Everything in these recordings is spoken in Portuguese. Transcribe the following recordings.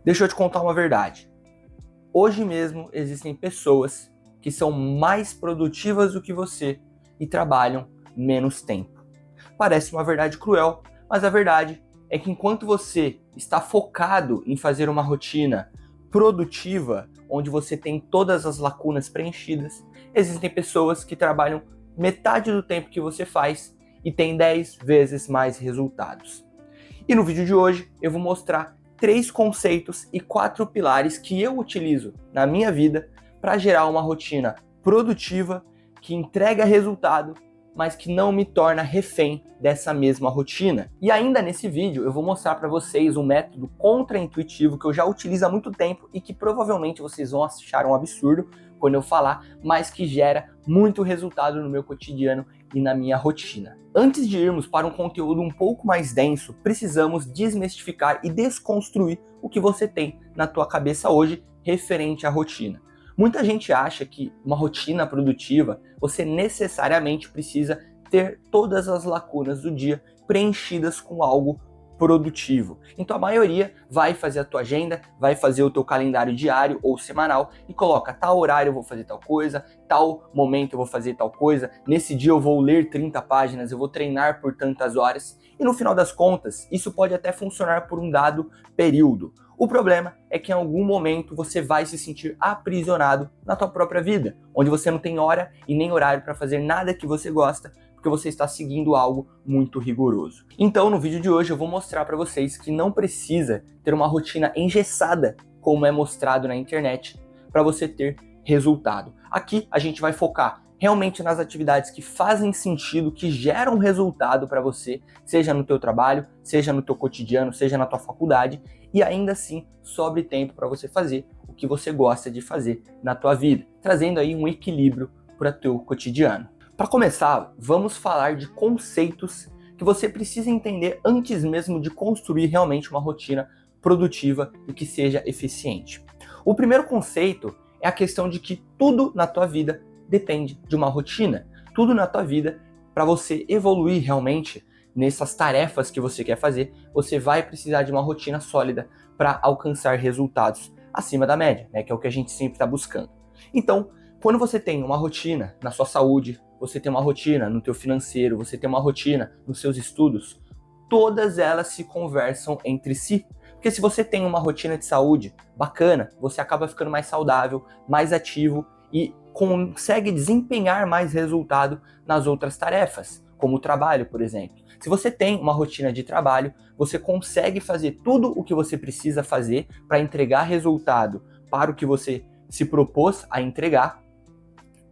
Deixa eu te contar uma verdade. Hoje mesmo existem pessoas que são mais produtivas do que você e trabalham menos tempo. Parece uma verdade cruel, mas a verdade é que enquanto você está focado em fazer uma rotina produtiva, onde você tem todas as lacunas preenchidas, existem pessoas que trabalham metade do tempo que você faz e têm 10 vezes mais resultados. E no vídeo de hoje eu vou mostrar 3 conceitos e 4 pilares que eu utilizo na minha vida para gerar uma rotina produtiva que entrega resultado, mas que não me torna refém dessa mesma rotina. E ainda nesse vídeo eu vou mostrar para vocês um método contra-intuitivo que eu já utilizo há muito tempo e que provavelmente vocês vão achar um absurdo quando eu falar, mas que gera muito resultado no meu cotidiano e na minha rotina. Antes de irmos para um conteúdo um pouco mais denso, precisamos desmistificar e desconstruir o que você tem na tua cabeça hoje referente à rotina. Muita gente acha que uma rotina produtiva, você necessariamente precisa ter todas as lacunas do dia preenchidas com algo produtivo. Então a maioria vai fazer a tua agenda, vai fazer o teu calendário diário ou semanal e coloca tal horário eu vou fazer tal coisa, tal momento eu vou fazer tal coisa, nesse dia eu vou ler 30 páginas, eu vou treinar por tantas horas. E no final das contas, isso pode até funcionar por um dado período. O problema é que em algum momento você vai se sentir aprisionado na tua própria vida, onde você não tem hora e nem horário para fazer nada que você gosta, porque você está seguindo algo muito rigoroso. Então, no vídeo de hoje eu vou mostrar para vocês que não precisa ter uma rotina engessada, como é mostrado na internet, para você ter resultado. Aqui a gente vai focar realmente nas atividades que fazem sentido, que geram resultado para você, seja no teu trabalho, seja no teu cotidiano, seja na tua faculdade, e ainda assim sobre tempo para você fazer o que você gosta de fazer na tua vida, trazendo aí um equilíbrio para o teu cotidiano. Para começar, vamos falar de conceitos que você precisa entender antes mesmo de construir realmente uma rotina produtiva e que seja eficiente. O primeiro conceito é a questão de que tudo na tua vida depende de uma rotina. Tudo na tua vida, para você evoluir realmente nessas tarefas que você quer fazer, você vai precisar de uma rotina sólida para alcançar resultados acima da média, né, que é o que a gente sempre está buscando. Então, quando você tem uma rotina na sua saúde, você tem uma rotina no teu financeiro, você tem uma rotina nos seus estudos, todas elas se conversam entre si. Porque se você tem uma rotina de saúde bacana, você acaba ficando mais saudável, mais ativo e consegue desempenhar mais resultado nas outras tarefas, como o trabalho, por exemplo. Se você tem uma rotina de trabalho, você consegue fazer tudo o que você precisa fazer para entregar resultado para o que você se propôs a entregar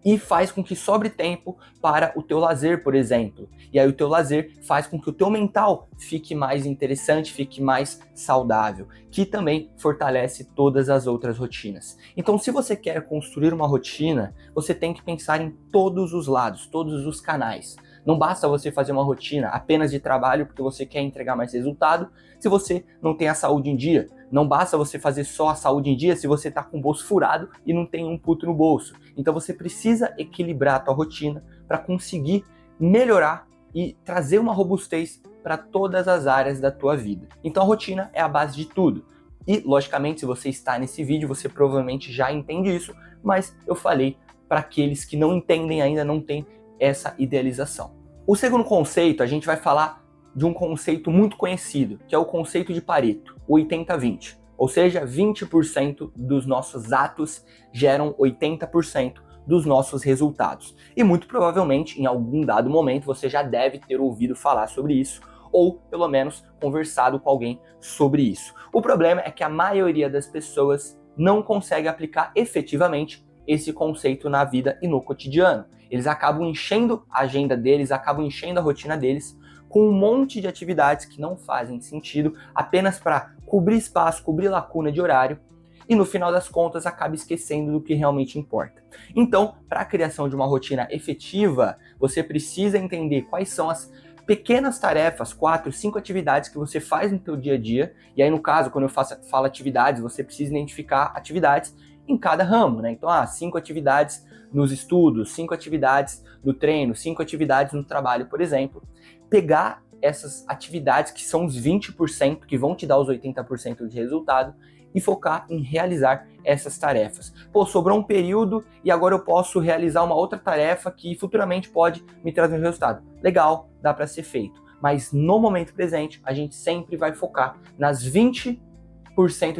e faz com que sobre tempo para o teu lazer, por exemplo. E aí o teu lazer faz com que o teu mental fique mais interessante, fique mais saudável, que também fortalece todas as outras rotinas. Então, se você quer construir uma rotina, você tem que pensar em todos os lados, todos os canais. Não basta você fazer uma rotina apenas de trabalho porque você quer entregar mais resultado se você não tem a saúde em dia. Não basta você fazer só a saúde em dia se você está com o bolso furado e não tem um puto no bolso. Então você precisa equilibrar a tua rotina para conseguir melhorar e trazer uma robustez para todas as áreas da tua vida. Então a rotina é a base de tudo. E, logicamente, se você está nesse vídeo, você provavelmente já entende isso, mas eu falei para aqueles que não entendem ainda, não têm essa idealização. O segundo conceito, a gente vai falar de um conceito muito conhecido, que é o conceito de Pareto, 80-20. Ou seja, 20% dos nossos atos geram 80% dos nossos resultados. E muito provavelmente, em algum dado momento, você já deve ter ouvido falar sobre isso, ou pelo menos conversado com alguém sobre isso. O problema é que a maioria das pessoas não consegue aplicar efetivamente esse conceito na vida e no cotidiano. Eles acabam enchendo a agenda deles, acabam enchendo a rotina deles com um monte de atividades que não fazem sentido, apenas para cobrir espaço, cobrir lacuna de horário, e no final das contas acaba esquecendo do que realmente importa. Então, para a criação de uma rotina efetiva, você precisa entender quais são as pequenas tarefas, 4, 5 atividades que você faz no teu dia a dia, e aí no caso, quando eu falo atividades, você precisa identificar atividades em cada ramo, né? Então, 5 atividades nos estudos, 5 atividades no treino, 5 atividades no trabalho, por exemplo. Pegar essas atividades que são os 20% que vão te dar os 80% de resultado e focar em realizar essas tarefas. Pô, sobrou um período e agora eu posso realizar uma outra tarefa que futuramente pode me trazer um resultado. Legal, dá para ser feito. Mas no momento presente, a gente sempre vai focar nas 20%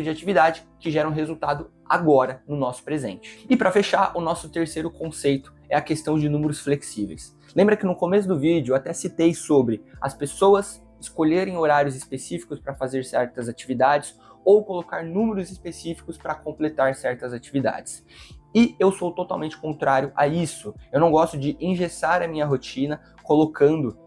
de atividade que geram resultado agora no nosso presente. E para fechar, o nosso terceiro conceito é a questão de números flexíveis. Lembra que no começo do vídeo eu até citei sobre as pessoas escolherem horários específicos para fazer certas atividades ou colocar números específicos para completar certas atividades. E eu sou totalmente contrário a isso. Eu não gosto de engessar a minha rotina colocando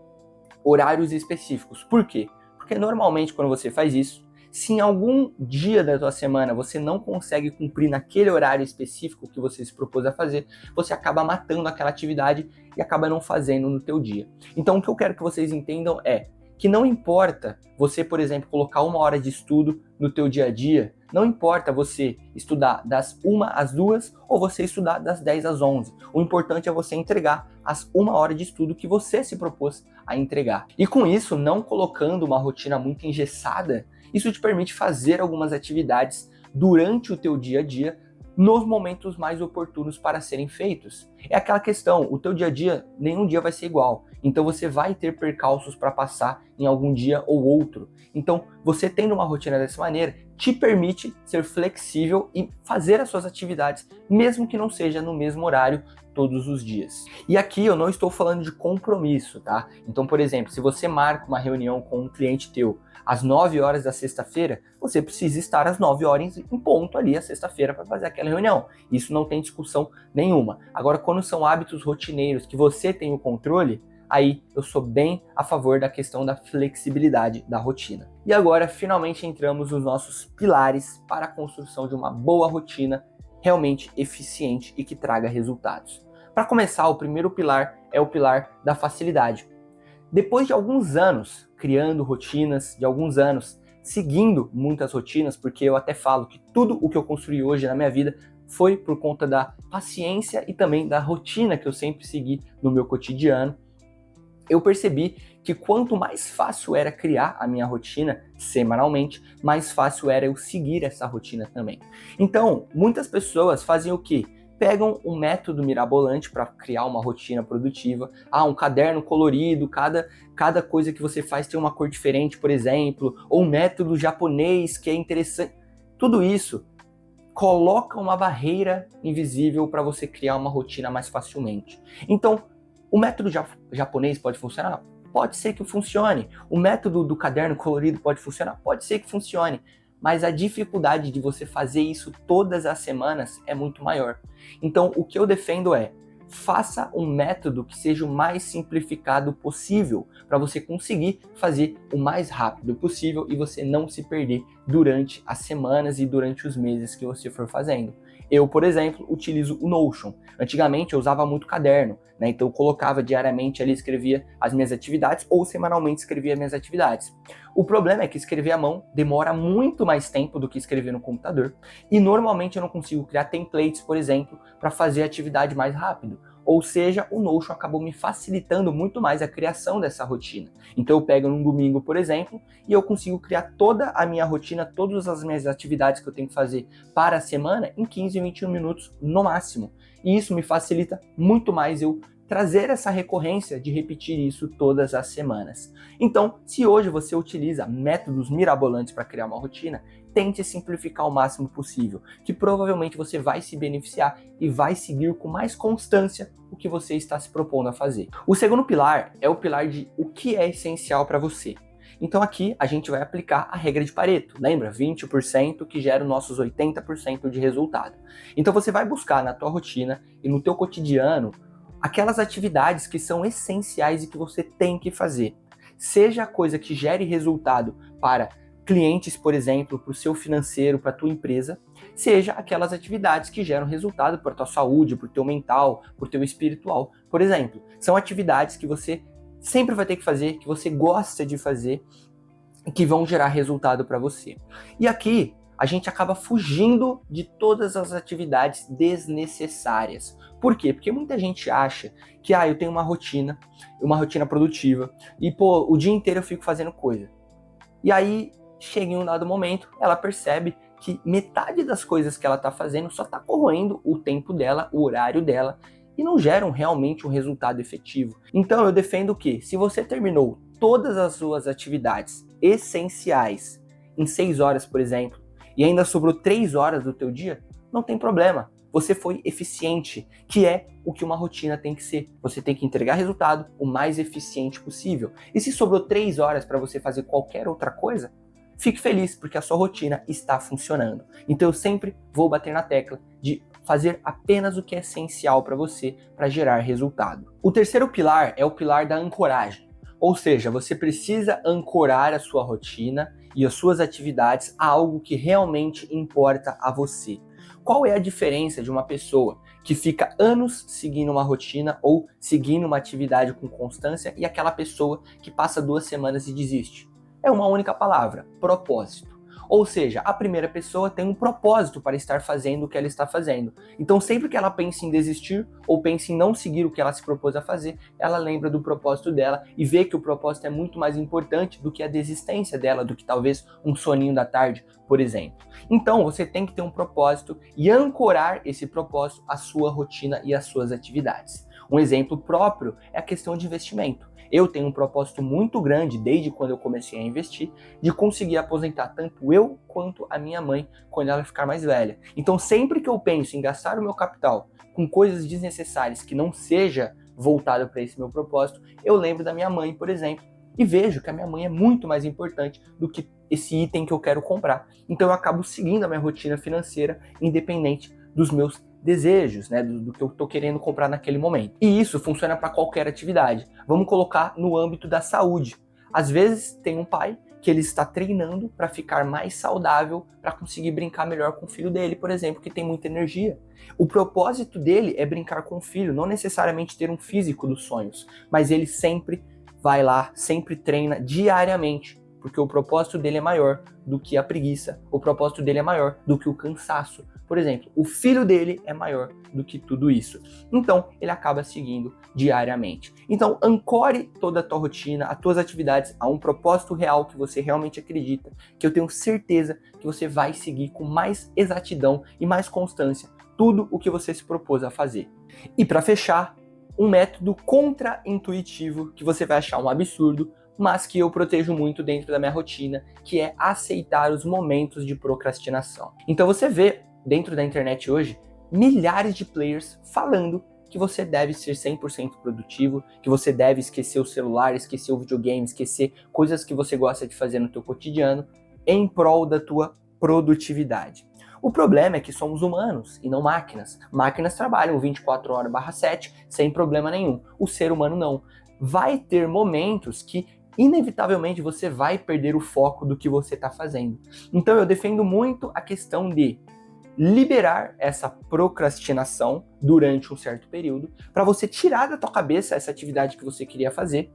horários específicos. Por quê? Porque normalmente quando você faz isso, se em algum dia da tua semana você não consegue cumprir naquele horário específico que você se propôs a fazer, você acaba matando aquela atividade e acaba não fazendo no teu dia. Então o que eu quero que vocês entendam é que não importa você, por exemplo, colocar 1 hora de estudo no teu dia a dia, não importa você estudar das 1 às 2 ou você estudar das 10 às 11. O importante é você entregar as 1 hora de estudo que você se propôs a entregar. E com isso, não colocando uma rotina muito engessada, isso te permite fazer algumas atividades durante o teu dia a dia nos momentos mais oportunos para serem feitos. É aquela questão, o teu dia a dia, nenhum dia vai ser igual. Então você vai ter percalços para passar em algum dia ou outro. Então você tendo uma rotina dessa maneira, te permite ser flexível e fazer as suas atividades, mesmo que não seja no mesmo horário todos os dias. E aqui eu não estou falando de compromisso, tá? Então, por exemplo, se você marca uma reunião com um cliente teu às 9 horas da sexta-feira, você precisa estar às 9 horas em ponto ali, a sexta-feira, para fazer aquela reunião. Isso não tem discussão nenhuma. Agora, quando são hábitos rotineiros que você tem o controle, aí eu sou bem a favor da questão da flexibilidade da rotina. E agora, finalmente, entramos nos nossos pilares para a construção de uma boa rotina realmente eficiente e que traga resultados. Para começar, o primeiro pilar é o pilar da facilidade. Depois de alguns anos criando rotinas, de alguns anos seguindo muitas rotinas, porque eu até falo que tudo o que eu construí hoje na minha vida foi por conta da paciência e também da rotina que eu sempre segui no meu cotidiano, eu percebi que quanto mais fácil era criar a minha rotina semanalmente, mais fácil era eu seguir essa rotina também. Então, muitas pessoas fazem o quê? Pegam um método mirabolante para criar uma rotina produtiva. Um caderno colorido, cada coisa que você faz tem uma cor diferente, por exemplo, ou um método japonês que é interessante. Tudo isso coloca uma barreira invisível para você criar uma rotina mais facilmente. Então, o método japonês pode funcionar? Pode ser que funcione. O método do caderno colorido pode funcionar? Pode ser que funcione. Mas a dificuldade de você fazer isso todas as semanas é muito maior. Então, o que eu defendo é, faça um método que seja o mais simplificado possível, para você conseguir fazer o mais rápido possível e você não se perder durante as semanas e durante os meses que você for fazendo. Eu, por exemplo, utilizo o Notion. Antigamente eu usava muito caderno, né? Então eu colocava diariamente ali, escrevia as minhas atividades ou semanalmente escrevia as minhas atividades. O problema é que escrever à mão demora muito mais tempo do que escrever no computador e normalmente eu não consigo criar templates, por exemplo, para fazer a atividade mais rápido. Ou seja, o Notion acabou me facilitando muito mais a criação dessa rotina. Então eu pego num domingo, por exemplo, e eu consigo criar toda a minha rotina, todas as minhas atividades que eu tenho que fazer para a semana em 15, 21 minutos no máximo. E isso me facilita muito mais eu trazer essa recorrência de repetir isso todas as semanas. Então, se hoje você utiliza métodos mirabolantes para criar uma rotina, tente simplificar o máximo possível, que provavelmente você vai se beneficiar e vai seguir com mais constância o que você está se propondo a fazer. O segundo pilar é o pilar de o que é essencial para você. Então aqui a gente vai aplicar a regra de Pareto, lembra? 20% que gera os nossos 80% de resultado. Então você vai buscar na tua rotina e no teu cotidiano aquelas atividades que são essenciais e que você tem que fazer. Seja a coisa que gere resultado para clientes, por exemplo, para o seu financeiro, para a tua empresa, seja aquelas atividades que geram resultado para a tua saúde, para o teu mental, para o teu espiritual. Por exemplo, são atividades que você sempre vai ter que fazer, que você gosta de fazer e que vão gerar resultado para você. E aqui a gente acaba fugindo de todas as atividades desnecessárias. Por quê? Porque muita gente acha que eu tenho uma rotina produtiva e o dia inteiro eu fico fazendo coisa. E aí chega em um dado momento, ela percebe que metade das coisas que ela está fazendo só está corroendo o tempo dela, o horário dela, e não geram realmente um resultado efetivo. Então eu defendo que, se você terminou todas as suas atividades essenciais em 6 horas, por exemplo, e ainda sobrou 3 horas do teu dia, não tem problema. Você foi eficiente, que é o que uma rotina tem que ser. Você tem que entregar resultado o mais eficiente possível. E se sobrou 3 horas para você fazer qualquer outra coisa, fique feliz, porque a sua rotina está funcionando. Então eu sempre vou bater na tecla de fazer apenas o que é essencial para você para gerar resultado. O terceiro pilar é o pilar da ancoragem. Ou seja, você precisa ancorar a sua rotina e as suas atividades a algo que realmente importa a você. Qual é a diferença de uma pessoa que fica anos seguindo uma rotina ou seguindo uma atividade com constância e aquela pessoa que passa 2 semanas e desiste? É uma única palavra: propósito. Ou seja, a primeira pessoa tem um propósito para estar fazendo o que ela está fazendo. Então, sempre que ela pensa em desistir ou pensa em não seguir o que ela se propôs a fazer, ela lembra do propósito dela e vê que o propósito é muito mais importante do que a desistência dela, do que talvez um soninho da tarde, por exemplo. Então, você tem que ter um propósito e ancorar esse propósito à sua rotina e às suas atividades. Um exemplo próprio é a questão de investimento. Eu tenho um propósito muito grande, desde quando eu comecei a investir, de conseguir aposentar tanto eu quanto a minha mãe quando ela ficar mais velha. Então, sempre que eu penso em gastar o meu capital com coisas desnecessárias que não seja voltado para esse meu propósito, eu lembro da minha mãe, por exemplo, e vejo que a minha mãe é muito mais importante do que esse item que eu quero comprar. Então, eu acabo seguindo a minha rotina financeira, independente dos meus desejos, né, do que eu estou querendo comprar naquele momento. E isso funciona para qualquer atividade. Vamos colocar no âmbito da saúde. Às vezes tem um pai que ele está treinando para ficar mais saudável, para conseguir brincar melhor com o filho dele, por exemplo, que tem muita energia. O propósito dele é brincar com o filho, não necessariamente ter um físico dos sonhos, mas ele sempre vai lá, sempre treina diariamente, porque o propósito dele é maior do que a preguiça, o propósito dele é maior do que o cansaço. Por exemplo, o filho dele é maior do que tudo isso. Então, ele acaba seguindo diariamente. Então, ancore toda a tua rotina, as tuas atividades a um propósito real que você realmente acredita, que eu tenho certeza que você vai seguir com mais exatidão e mais constância tudo o que você se propôs a fazer. E para fechar, um método contra-intuitivo que você vai achar um absurdo, mas que eu protejo muito dentro da minha rotina, que é aceitar os momentos de procrastinação. Então você vê dentro da internet hoje milhares de players falando que você deve ser 100% produtivo, que você deve esquecer o celular, esquecer o videogame, esquecer coisas que você gosta de fazer no teu cotidiano em prol da tua produtividade. O problema é que somos humanos e não máquinas. Máquinas trabalham 24h/7 sem problema nenhum. O ser humano não. Vai ter momentos que inevitavelmente você vai perder o foco do que você está fazendo. Então eu defendo muito a questão de liberar essa procrastinação durante um certo período, para você tirar da tua cabeça essa atividade que você queria fazer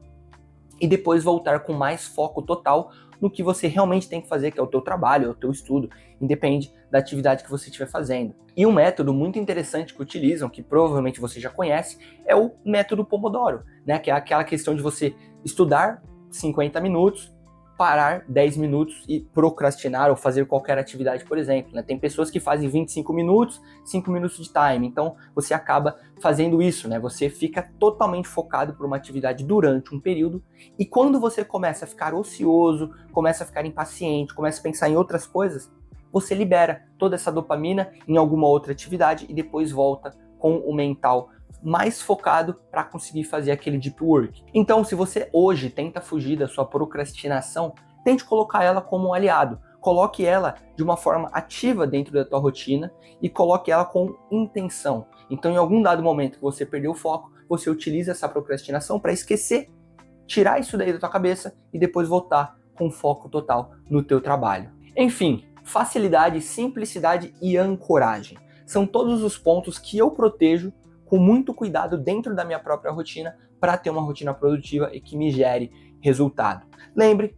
e depois voltar com mais foco total no que você realmente tem que fazer, que é o teu trabalho, é o teu estudo, independe da atividade que você estiver fazendo. E um método muito interessante que utilizam, que provavelmente você já conhece, é o método Pomodoro, né? Que é aquela questão de você estudar 50 minutos, parar 10 minutos e procrastinar ou fazer qualquer atividade, por exemplo, né? Tem pessoas que fazem 25 minutos, 5 minutos de time, então você acaba fazendo isso, né? Você fica totalmente focado por uma atividade durante um período e quando você começa a ficar ocioso, começa a ficar impaciente, começa a pensar em outras coisas, você libera toda essa dopamina em alguma outra atividade e depois volta com o mental mais focado para conseguir fazer aquele deep work. Então, se você hoje tenta fugir da sua procrastinação, tente colocar ela como um aliado. Coloque ela de uma forma ativa dentro da tua rotina e coloque ela com intenção. Então, em algum dado momento que você perdeu o foco, você utiliza essa procrastinação para esquecer, tirar isso daí da tua cabeça e depois voltar com foco total no teu trabalho. Enfim, facilidade, simplicidade e ancoragem são todos os pontos que eu protejo com muito cuidado dentro da minha própria rotina para ter uma rotina produtiva e que me gere resultado. Lembre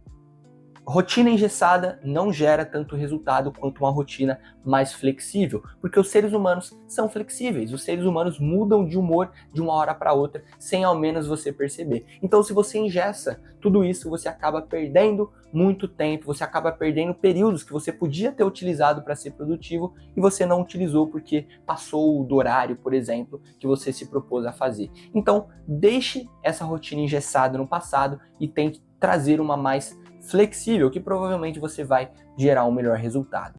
Rotina engessada não gera tanto resultado quanto uma rotina mais flexível, porque os seres humanos são flexíveis, os seres humanos mudam de humor de uma hora para outra sem ao menos você perceber. Então, se você engessa tudo isso, você acaba perdendo muito tempo, você acaba perdendo períodos que você podia ter utilizado para ser produtivo e você não utilizou porque passou do horário, por exemplo, que você se propôs a fazer. Então, deixe essa rotina engessada no passado e tente trazer uma mais flexível, que provavelmente você vai gerar um melhor resultado.